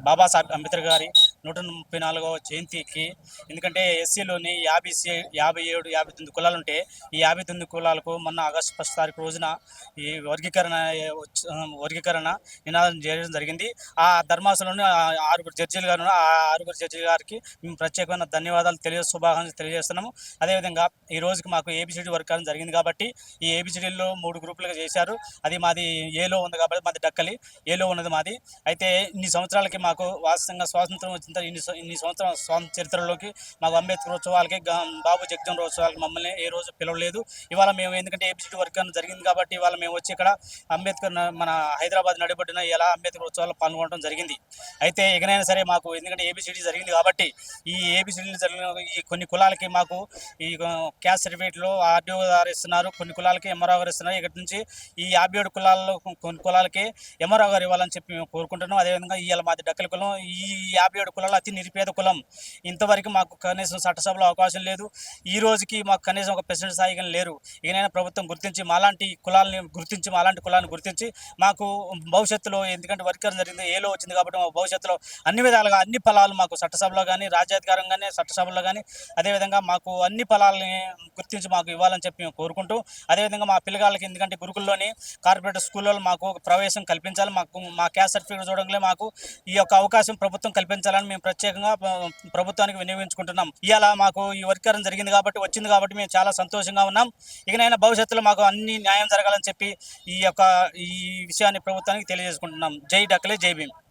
బాబాసాహెబ్ అంబేద్కర్ గారి 134వ జయంతికి. ఎందుకంటే ఎస్సీలోని 57, 59 కులాలుంటే ఈ 59 కులాలకు మొన్న ఆగస్టు 1 తారీఖు రోజున ఈ వర్గీకరణ నినాదం చేయడం జరిగింది. ఆ ధర్మాసనంలోని ఆరుగురు జడ్జీలు గారు, ఆ ఆరుగురు జడ్జీల గారికి మేము ప్రత్యేకమైన ధన్యవాదాలు శుభాకాంక్షలు తెలియజేస్తున్నాము. అదేవిధంగా ఈ రోజుకి మాకు ఏబిసిడి వర్క్ జరిగింది కాబట్టి ఈ ఏబిసిడీల్లో 3 గ్రూపులుగా చేశారు. అది మాది ఏలో ఉంది కాబట్టి మాది డక్కలి ఏలో ఉన్నది మాది. అయితే ఇన్ని సంవత్సరాలకి మాకు వాస్తవంగా స్వాతంత్రం వచ్చిన తర్వాత ఇన్ని సంవత్సరాల స్వాతంత్ర చరిత్రలోకి మాకు అంబేద్కర్ ఉత్సవాలకి, బాబు జగజీవన్ ఉత్సవాలకి మమ్మల్ని ఏ రోజు పిలవలేదు. ఇవాళ మేము ఎందుకంటే ఏబిసిడి వర్క్ జరిగింది కాబట్టి ఇవాళ మేము వచ్చి ఇక్కడ అంబేద్కర్ మన హైదరాబాద్ నడిబొడ్డున ఇలా అంబేద్కర్ ఉత్సవాల్లో పాల్గొనడం జరిగింది. అయితే ఎగనైనా సరే మాకు ఎందుకంటే ఏబిసిడి జరిగింది కాబట్టి ఈ ఏబిసిడీలు జరిగిన ఈ కొన్ని కులాలకి మాకు ఈ క్యాస్ట్ సర్టిఫికేట్లో ఆర్డీఓ గారు ఇస్తున్నారు, కొన్ని కులాలకి ఎంఆర్ఓ గారు ఇస్తున్నారు. ఇక్కడ నుంచి ఈ 57 కులాల్లో కొన్ని కులాలకి ఎంఆర్ఓ గారు ఇవ్వాలని చెప్పి మేము కోరుకుంటున్నాం. అదేవిధంగా ఇవాళ మాది డక్కల కులం, ఈ 57 కులాలు అతి నిరుపేద కులం. ఇంతవరకు మాకు కనీసం చట్టసభలో అవకాశం లేదు. ఈ రోజుకి మాకు కనీసం ఒక ప్రెసిడెంట్ స్థాయిగా లేరు. ఇకనైనా ప్రభుత్వం గుర్తించి మాలాంటి కులాన్ని గుర్తించి మాకు భవిష్యత్తులో, ఎందుకంటే వర్గీకరణ జరిగింది ఏలో వచ్చింది కాబట్టి మా భవిష్యత్తులో అన్ని విధాలుగా అన్ని ఫలాలు మాకు చట్టసభలో కానీ, రాజ్యాధికారంగానే చట్టసభలో కానీ, అదేవిధంగా మాకు అన్ని ఫలాలని గుర్తించి మాకు ఇవ్వాలని చెప్పి మేము కోరుకుంటూ, అదేవిధంగా మా పిల్లగాళ్ళకి ఎందుకంటే గురుకుల్లోని కార్పొరేట్ స్కూల్లో మాకు ప్రవేశం కల్పించాలి, మా క్యాస్ట్ సర్టిఫికేట్ చూడంగానే మాకు ఈ యొక్క అవకాశం ప్రభుత్వం కల్పించాలని మేము ప్రత్యేకంగా ప్రభుత్వానికి వినియోగించుకుంటున్నాం. ఇవాళ మాకు ఈ వర్గీకరణ జరిగింది కాబట్టి, వచ్చింది కాబట్టి మేము చాలా సంతోషంగా ఉన్నాం. ఇకనైనా భవిష్యత్తులో మాకు అన్ని న్యాయం జరగాలని చెప్పి ఈ విషయాన్ని ప్రభుత్వానికి తెలియజేసుకుంటున్నాం. జై డక్కలే, జై భీమ్.